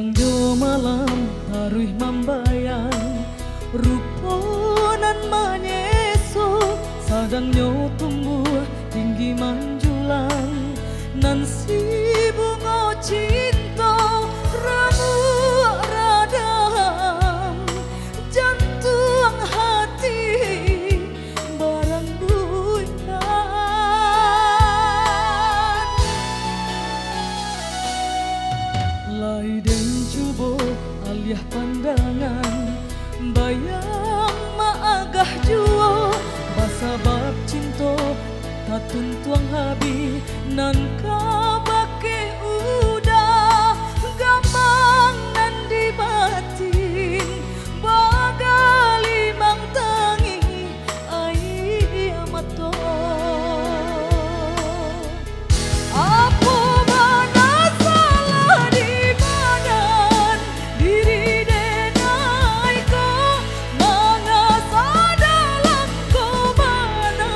Nang do malam taruh mambayang ruponan manyeso sadang nyo tumbuh tinggi manjulang nan si bunga cinta ramu radam jantung hati barang buitan lai den cubo aliah pandangan bayang maagah juo basa bab cinta tatun tuang habi nan kabake udah gampang nan dibatin bagali mang tangi ai amato apa mana salah di badan diri denai ko mangasa dalam ko mana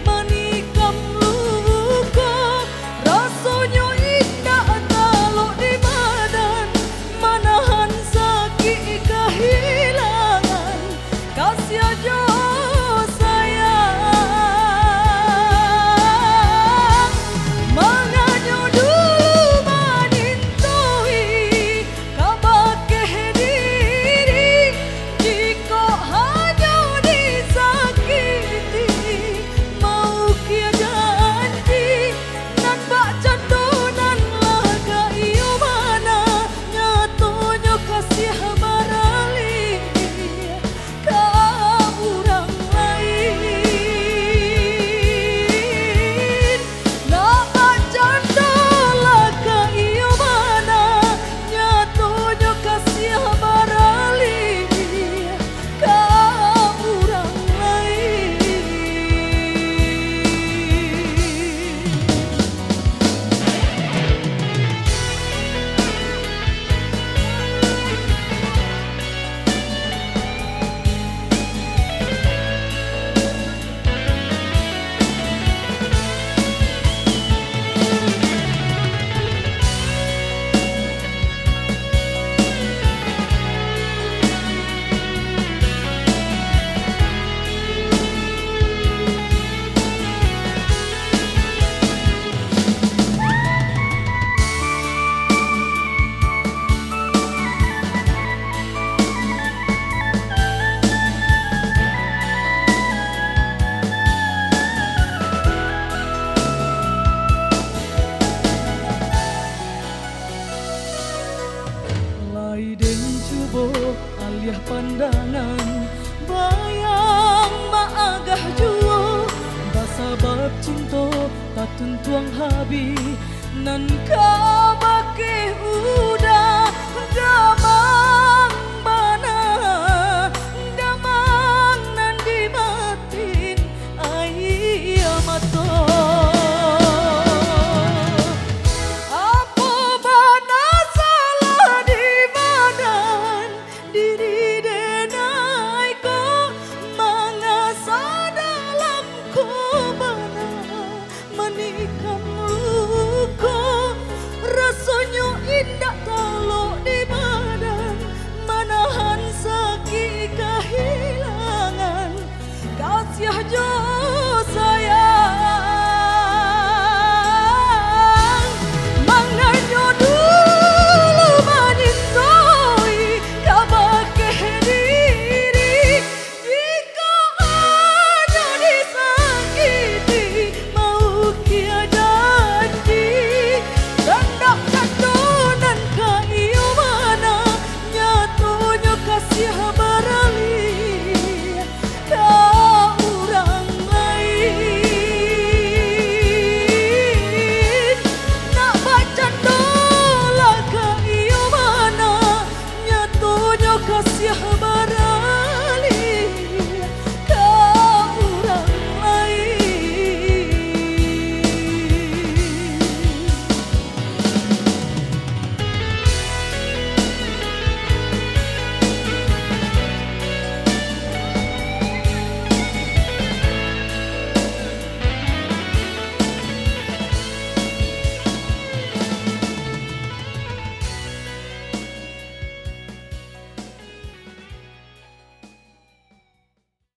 menikam luka rasanya indah kalau di badan manahan sakit kehilangan kasih aja sayang manganyo dulu manintoi kabake diri jika hanya disakiti mau kia janji nan bak candonan laga iyo mana nyatonya kasih barali ka urang lain nak bak cando laga iyo mana nyatonya kasih barali ka urang lain. Lai den cubo aliah pandangan bayang maagah juo basa bab cinta tatun tuang habi nan kabake udah damang mana damang nan dimatin ai amato apa bana salah di badan diri denai ko mangasa dalam ko bana menikam luka rasanya